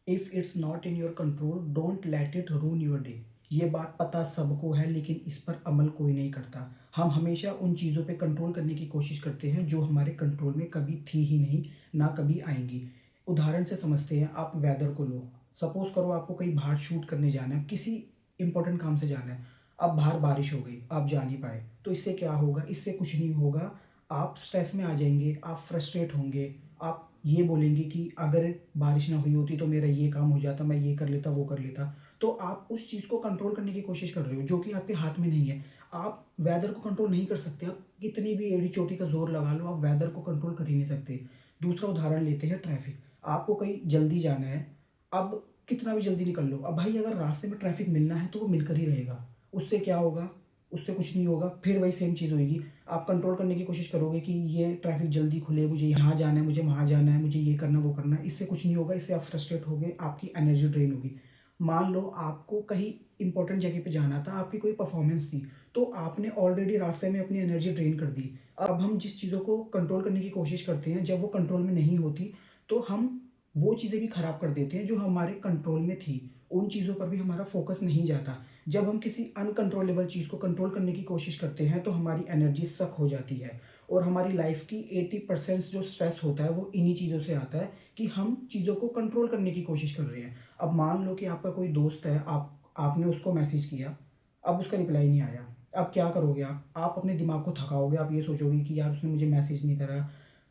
If it's not in your control don't let it रूइन your day. ये बात पता सबको है लेकिन इस पर अमल कोई नहीं करता। हम हमेशा उन चीज़ों पे कंट्रोल करने की कोशिश करते हैं जो हमारे कंट्रोल में कभी थी ही नहीं, ना कभी आएँगी। उदाहरण से समझते हैं, आप वेदर को लो। सपोज़ करो आपको कहीं बाहर शूट करने जाना है, किसी इम्पोर्टेंट काम से जाना है। अब बाहर बारिश हो गई, आप जा नहीं पाए, तो इससे क्या होगा? इससे कुछ नहीं होगा। आप स्ट्रेस में आ जाएँगे, आप फ्रस्ट्रेट होंगे, आप ये बोलेंगे कि अगर बारिश ना हुई होती तो मेरा ये काम हो जाता, मैं ये कर लेता, वो कर लेता। तो आप उस चीज़ को कंट्रोल करने की कोशिश कर रहे हो, जो कि आपके हाथ में नहीं है। आप वेदर को कंट्रोल नहीं कर सकते, आप कितनी भी एड़ी-चोटी का ज़ोर लगा लो, आप वेदर को कंट्रोल कर ही नहीं सकते। दूसरा उदाहरण लेते हैं ट्रैफ़िक। आपको कहीं जल्दी जाना है, अब कितना भी जल्दी निकल लो, अब भाई अगर रास्ते में ट्रैफ़िक मिलना है तो वो मिलकर ही रहेगा। उससे क्या होगा? उससे कुछ नहीं होगा, फिर वही सेम चीज़ होएगी। आप कंट्रोल करने की कोशिश करोगे कि ये ट्रैफ़िक जल्दी खुले, मुझे यहाँ जाना है, मुझे वहाँ जाना है, मुझे ये करना, वो करना है। इससे कुछ नहीं होगा, इससे आप फ्रस्ट्रेट होगे, आपकी एनर्जी ड्रेन होगी। मान लो आपको कहीं इम्पोर्टेंट जगह पे जाना था, आपकी कोई परफ़ॉर्मेंस थी, तो आपने ऑलरेडी रास्ते में अपनी एनर्जी ड्रेन कर दी। अब हम जिस चीज़ों को कंट्रोल करने की कोशिश करते हैं, जब वो कंट्रोल में नहीं होती, तो हम वो चीज़ें भी ख़राब कर देते हैं जो हमारे कंट्रोल में थी। उन चीज़ों पर भी हमारा फ़ोकस नहीं जाता। जब हम किसी अनकंट्रोलेबल चीज़ को कंट्रोल करने की कोशिश करते हैं तो हमारी एनर्जी सक हो जाती है और हमारी लाइफ की 80% जो स्ट्रेस होता है वो इन्हीं चीज़ों से आता है कि हम चीज़ों को कंट्रोल करने की कोशिश कर रहे हैं। अब मान लो कि आपका कोई दोस्त है, आपने उसको मैसेज किया, अब उसका रिप्लाई नहीं आया। अब क्या करोगे आप? आप अपने दिमाग को थकाओगे, आप ये सोचोगे कि यार उसने मुझे मैसेज नहीं करा,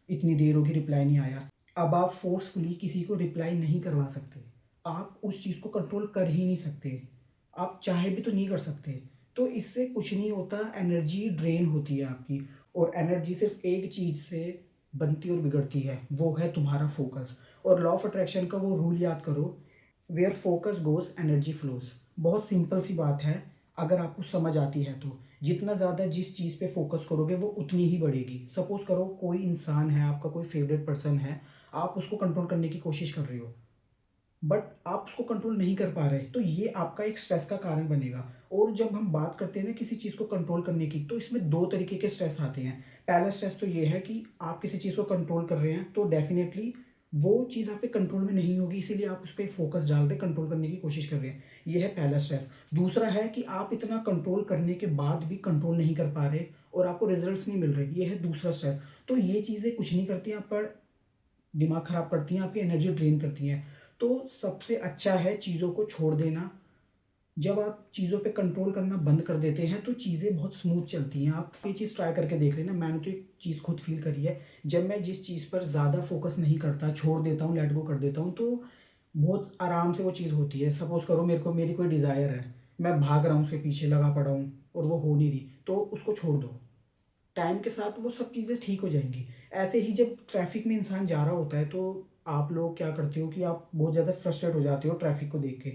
इतनी देर होगी रिप्लाई नहीं आया। अब आप फ़ोर्सफुली किसी को रिप्लाई नहीं करवा सकते। आप उस चीज़ को कंट्रोल कर ही नहीं सकते। आप चाहे भी तो नहीं कर सकते। तो इससे कुछ नहीं होता, एनर्जी ड्रेन होती है आपकी और एनर्जी सिर्फ़ एक चीज़ से बनती और बिगड़ती है, वो है तुम्हारा फ़ोकस। और लॉ ऑफ़ अट्रैक्शन का वो रूल याद करो, where focus goes energy flows. बहुत सिंपल सी बात है, अगर आपको समझ आती है तो। जितना ज़्यादा जिस चीज़ पे फ़ोकस करोगे वो उतनी ही बढ़ेगी। सपोज़ करो कोई इंसान है, आपका कोई फ़ेवरेट पर्सन है, आप उसको कंट्रोल करने की कोशिश कर रहे हो। बट आप उसको कंट्रोल नहीं कर पा रहे, तो ये आपका एक स्ट्रेस का कारण बनेगा। और जब हम बात करते हैं ना किसी चीज़ को कंट्रोल करने की, तो इसमें 2 तरीके के स्ट्रेस आते हैं। पहला स्ट्रेस तो ये है कि आप किसी चीज़ को कंट्रोल कर रहे हैं, तो डेफ़िनेटली वो चीज़ आपके कंट्रोल में नहीं होगी, इसीलिए आप उस पे फ़ोकस डाल रहे, कंट्रोल करने की कोशिश कर रहे हैं। ये है पहला स्ट्रेस। दूसरा है कि आप इतना कंट्रोल करने के बाद भी कंट्रोल नहीं कर पा रहे और आपको रिज़ल्ट्स नहीं मिल रहे, ये है दूसरा स्ट्रेस। तो ये चीज़ें कुछ नहीं करती हैं, पर दिमाग ख़राब करती हैं, आपकी एनर्जी ड्रेन करती हैं। तो सबसे अच्छा है चीज़ों को छोड़ देना। जब आप चीज़ों पे कंट्रोल करना बंद कर देते हैं, तो चीज़ें बहुत स्मूथ चलती हैं। आप ये चीज़ ट्राई करके देख लेना, मैंने तो एक चीज़ खुद फ़ील करी है। जब मैं जिस चीज़ पर ज़्यादा फ़ोकस नहीं करता, छोड़ देता हूँ, लेट गो कर देता हूँ, तो बहुत आराम से वो चीज़ होती है। सपोज़ करो मेरी कोई डिज़ायर है, मैं भाग रहा हूँ, उसके पीछे लगा पड़ा हूँ और वो हो नहीं रही, तो उसको छोड़ दो। टाइम के साथ वो सब चीज़ें ठीक हो जाएँगी। ऐसे ही जब ट्रैफ़िक में इंसान जा रहा होता है, तो आप लोग क्या करते हो कि आप बहुत ज़्यादा फ्रस्ट्रेट हो जाते हो ट्रैफ़िक को देख के।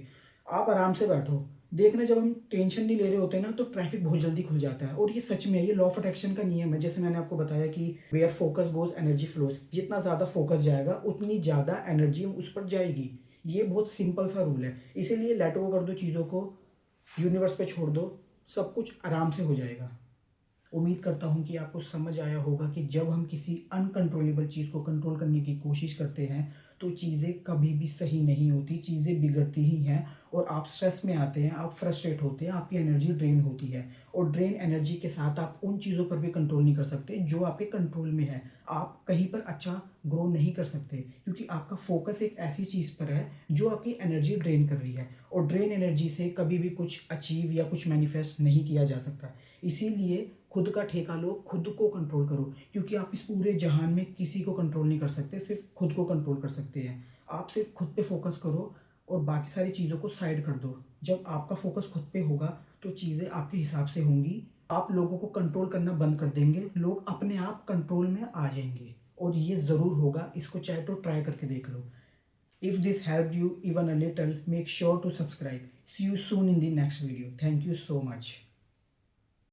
आप आराम से बैठो। देखना, जब हम टेंशन नहीं ले रहे होते ना, तो ट्रैफ़िक बहुत जल्दी खुल जाता है और ये सच में है, ये लॉ ऑफ़ अट्रैक्शन का नियम है। जैसे मैंने आपको बताया कि where focus goes energy flows. जितना ज़्यादा फ़ोकस जाएगा, उतनी ज़्यादा एनर्जी उस पर जाएगी। ये बहुत सिंपल सा रूल है। इसीलिए लेट गो कर दो चीज़ों को, यूनिवर्स पे छोड़ दो, सब कुछ आराम से हो जाएगा। उम्मीद करता हूँ कि आपको समझ आया होगा कि जब हम किसी अनकंट्रोलेबल चीज़ को कंट्रोल करने की कोशिश करते हैं, तो चीज़ें कभी भी सही नहीं होती, चीज़ें बिगड़ती ही हैं और आप स्ट्रेस में आते हैं, आप फ्रस्ट्रेट होते हैं, आपकी एनर्जी ड्रेन होती है और ड्रेन एनर्जी के साथ आप उन चीज़ों पर भी कंट्रोल नहीं कर सकते जो आपके कंट्रोल में है। आप कहीं पर अच्छा ग्रो नहीं कर सकते क्योंकि आपका फ़ोकस एक ऐसी चीज़ पर है जो आपकी एनर्जी ड्रेन कर रही है और ड्रेन एनर्जी से कभी भी कुछ अचीव या कुछ मैनिफेस्ट नहीं किया जा सकता। इसीलिए खुद का ठेका लो, खुद को कंट्रोल करो क्योंकि आप इस पूरे जहान में किसी को कंट्रोल नहीं कर सकते, सिर्फ़ खुद को कंट्रोल कर सकते हैं। आप सिर्फ़ खुद पे फ़ोकस करो और बाकी सारी चीज़ों को साइड कर दो। जब आपका फ़ोकस खुद पे होगा, तो चीज़ें आपके हिसाब से होंगी। आप लोगों को कंट्रोल करना बंद कर देंगे, लोग अपने आप कंट्रोल में आ जाएँगे और ये ज़रूर होगा, इसको चाहे तो ट्राई करके देख लो। If this helped you even a little, make sure to subscribe. See you soon in the next video. Thank you so much.